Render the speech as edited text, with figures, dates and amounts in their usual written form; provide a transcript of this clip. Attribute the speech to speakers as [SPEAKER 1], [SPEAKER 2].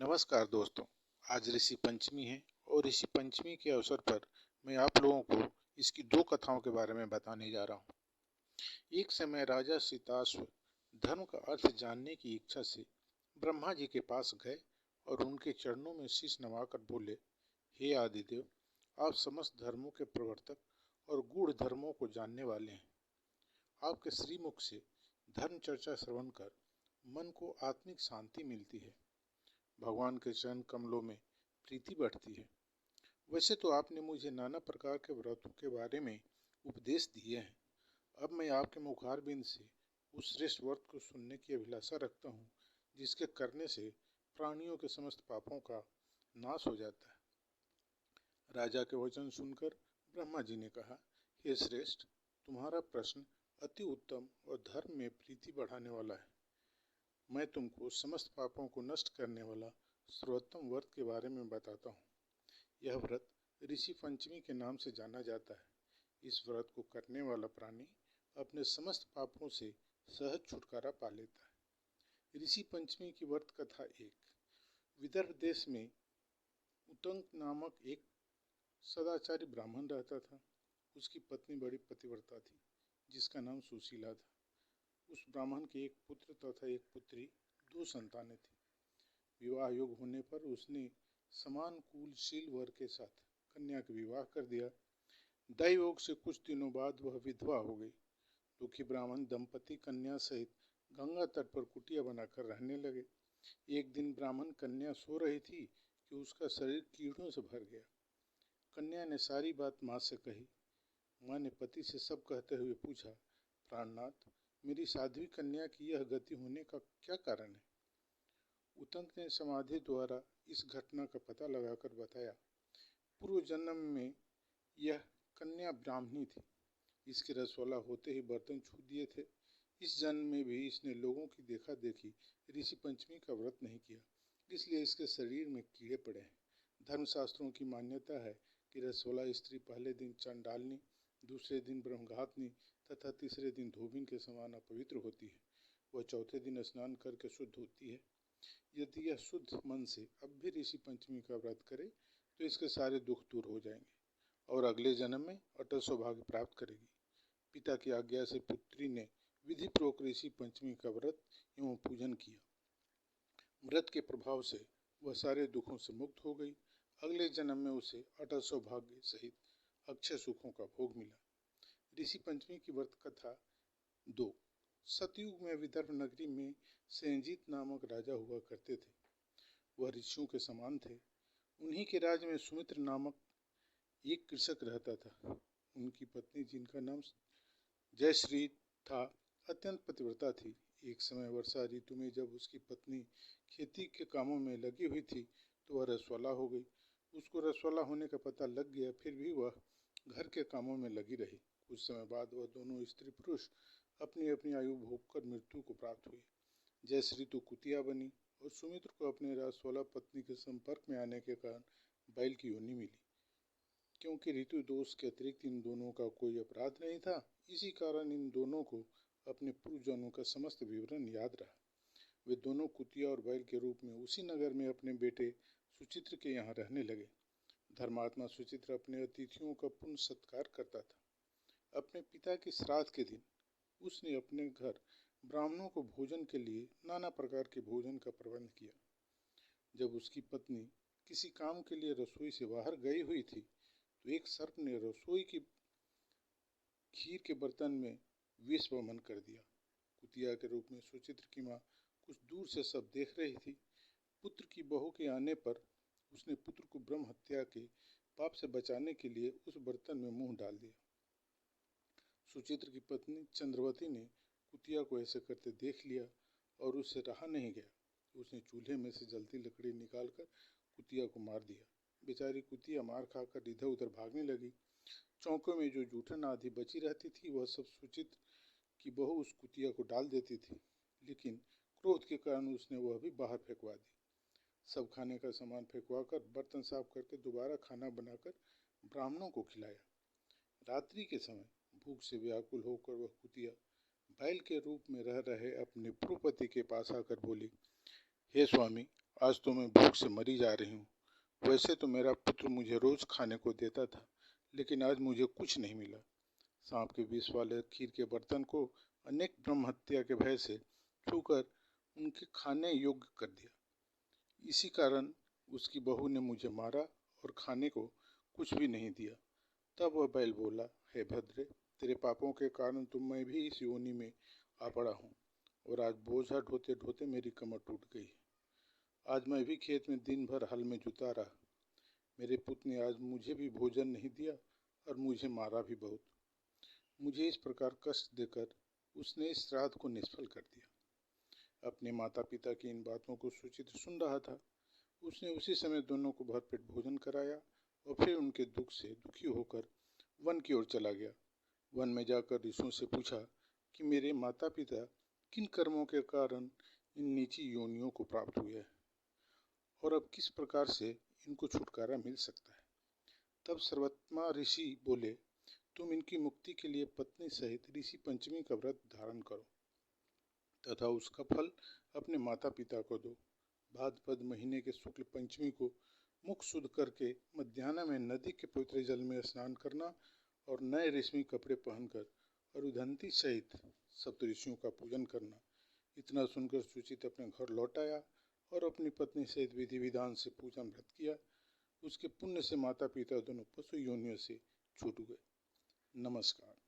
[SPEAKER 1] नमस्कार दोस्तों। आज ऋषि पंचमी है और ऋषि पंचमी के अवसर पर मैं आप लोगों को इसकी दो कथाओं के बारे में बताने जा रहा हूँ। एक समय राजा श्वेताश्व धर्म का अर्थ जानने की इच्छा से ब्रह्मा जी के पास गए और उनके चरणों में शीश नवाकर बोले, हे आदिदेव, आप समस्त धर्मों के प्रवर्तक और गूढ़ धर्मों को जानने वाले हैं। आपके श्रीमुख से धर्म चर्चा श्रवण कर मन को आत्मिक शांति मिलती है, भगवान के चरण कमलों में प्रीति बढ़ती है। वैसे तो आपने मुझे नाना प्रकार के व्रतों के बारे में उपदेश दिए हैं। अब मैं आपके मुखारबिंद से उस श्रेष्ठ व्रत को सुनने की अभिलाषा रखता हूँ जिसके करने से प्राणियों के समस्त पापों का नाश हो जाता है। राजा के वचन सुनकर ब्रह्मा जी ने कहा, हे श्रेष्ठ, तुम्हारा प्रश्न अति उत्तम और धर्म में प्रीति बढ़ाने वाला है। मैं तुमको समस्त पापों को नष्ट करने वाला सर्वोत्तम व्रत के बारे में बताता हूँ। यह व्रत ऋषि पंचमी के नाम से जाना जाता है। इस व्रत को करने वाला प्राणी अपने समस्त पापों से सहज छुटकारा पा लेता है। ऋषि पंचमी की व्रत कथा एक। विदर्भ देश में उतंक नामक एक सदाचारी ब्राह्मण रहता था। उसकी पत्नी बड़ी पतिव्रता थी, जिसका नाम सुशीला था। उस ब्राह्मण के एक पुत्र तथा एक पुत्री, दो संतानें थीं। विवाह योग होने पर उसने समान कुलशील वर के साथ कन्या का विवाह कर दिया। दैवयोग से कुछ दिनों बाद वह विधवा हो गई। दुखी ब्राह्मण दंपति कन्या सहित गंगा तट पर कुटिया बनाकर रहने लगे। एक दिन ब्राह्मण कन्या सो रही थी कि उसका शरीर कीड़ों से भर गया। कन्या ने सारी बात माँ से कही। माँ ने पति से सब कहते हुए पूछा, प्राणनाथ, मेरी साध्वी कन्या की यह गति होने का क्या कारण है? उतंक ने समाधि द्वारा इस घटना का पता लगाकर बताया, पूर्व जन्म में यह कन्या ब्राह्मणी थी। इसके रसवाला होते ही बर्तन छू दिए थे। इस जन्म में भी इसने लोगों की देखा देखी ऋषि पंचमी का व्रत नहीं किया, इसलिए इसके शरीर में कीड़े पड़े हैं। धर्मशास्त्रों की मान्यता है कि रसवाला स्त्री पहले दिन चंडालनी, दूसरे दिन ब्रह्मघातनी तथा तीसरे दिन धोबिन के समान अपवित्र होती है। वह चौथे दिन स्नान करके शुद्ध होती है। यदि यह शुद्ध मन से अब भी ऋषि पंचमी का व्रत करे तो इसके सारे दुख दूर हो जाएंगे और अगले जन्म में अटल सौभाग्य प्राप्त करेगी। पिता की आज्ञा से पुत्री ने विधि पूर्वक ऋषि पंचमी का व्रत एवं पूजन किया। व्रत के प्रभाव से वह सारे दुखों से मुक्त हो गई। अगले जन्म में उसे अटल सौभाग्य सहित अक्षय सुखों का भोग मिला। ऋषि पंचमी की व्रत कथा 2। सतयुग में विदर्भ नगरी में सेंजित नामक राजा हुआ करते थे। वह ऋषियों के समान थे। उन्हीं के राज्य में सुमित्र नामक एक कृषक रहता था। उनकी पत्नी, जिनका नाम जयश्री था, अत्यंत पतिव्रता थी। एक समय वर्षा ऋतु में जब उसकी पत्नी खेती के कामों में लगी हुई थी तो वह रसवाला हो गई। उसको रसवाला होने का पता लग गया, फिर भी वह घर के कामों में लगी रही। कुछ समय बाद वह दोनों स्त्री पुरुष अपनी अपनी आयु भोग कर मृत्यु को प्राप्त हुई। जयश्री तो कुतिया बनी और सुमित्र को अपने रसवाला पत्नी के संपर्क में आने के कारण बैल की योनि मिली। क्योंकि ऋतु दोष के अतिरिक्त इन दोनों का कोई अपराध नहीं था, इसी कारण इन दोनों को अपने पूर्व जन्मों का समस्त विवरण याद रहा। वे दोनों कुतिया और बैल के रूप में उसी नगर में अपने बेटे सुचित्र के यहाँ रहने लगे। धर्मात्मा सुचित्र अपने अतिथियों का पूर्ण सत्कार करता था। अपने पिता के श्राद्ध के दिन उसने अपने घर ब्राह्मणों को भोजन के लिए नाना प्रकार के भोजन का प्रबंध किया। जब उसकी पत्नी किसी काम के लिए रसोई से बाहर गई हुई थी तो एक सर्प ने रसोई की खीर के बर्तन में विष वमन कर दिया। कुतिया के रूप में सुचित्र की माँ कुछ दूर से सब देख रही थी। पुत्र की बहू के आने पर उसने पुत्र को ब्रह्म हत्या के पाप से बचाने के लिए उस बर्तन में मुंह डाल दिया। सुचित्र की पत्नी चंद्रवती ने कुतिया को ऐसे करते देख लिया और उससे रहा नहीं गया। उसने चूल्हे में से जलती लकड़ी निकालकर कुतिया को मार दिया। बेचारी कुतिया मार खाकर इधर उधर भागने लगी। चौकों में जो जूठन आदि बची रहती थी वह सब सुचित्र की बहू उस कुतिया को डाल देती थी, लेकिन क्रोध के कारण उसने वह भी बाहर फेंकवा दी। सब खाने का सामान फेंकवा कर बर्तन साफ करके दोबारा खाना बनाकर ब्राह्मणों को खिलाया। रात्रि के समय भूख से व्याकुल होकर वह कुतिया बैल के रूप में रह रहे अपने पूर्वपति के पास आकर बोली, हे स्वामी, आज तो मैं भूख से मरी जा रही हूँ। वैसे तो मेरा पुत्र मुझे रोज खाने को देता था, लेकिन आज मुझे कुछ नहीं मिला। सांप के विष वाले खीर के बर्तन को अनेक ब्रह्म हत्या के भय से छूकर उनके खाने योग्य कर दिया। इसी कारण उसकी बहू ने मुझे मारा और खाने को कुछ भी नहीं दिया। तब वह बैल बोला, हे भद्रे, तेरे पापों के कारण तो मैं भी इस योनि में आ पड़ा हूँ, और आज बोझा ढोते ढोते मेरी कमर टूट गई है। आज मैं भी खेत में दिन भर हल में जुता रहा। मेरे पुत्र ने आज मुझे भी भोजन नहीं दिया और मुझे मारा भी बहुत। मुझे इस प्रकार कष्ट देकर उसने इस श्राद्ध को निष्फल कर दिया। अपने माता पिता की इन बातों को सुचित्र सुन रहा था। उसने उसी समय दोनों को भरपेट भोजन कराया और फिर उनके दुख से दुखी होकर वन की ओर चला गया। वन में जाकर ऋषियों से पूछा कि मेरे माता पिता किन कर्मों के कारण इन नीची योनियों को प्राप्त हुए हैं और अब किस प्रकार से इनको छुटकारा मिल सकता है। तब सर्वोत्तमा ऋषि बोले, तुम इनकी मुक्ति के लिए पत्नी सहित ऋषि पंचमी का व्रत धारण करो तथा उसका फल अपने माता पिता को दो। भाद्रपद महीने के शुक्ल पंचमी को मुख शुद्ध करके मध्याह्न में नदी के पवित्र जल में स्नान करना और नए रेशमी कपड़े पहनकर और उदंती सहित सप्तऋषियों का पूजन करना। इतना सुनकर सुचित अपने घर लौट आया और अपनी पत्नी सहित विधि विधान से पूजा व्रत किया। उसके पुण्य से माता पिता दोनों पशु योनियों से छूट गए। नमस्कार।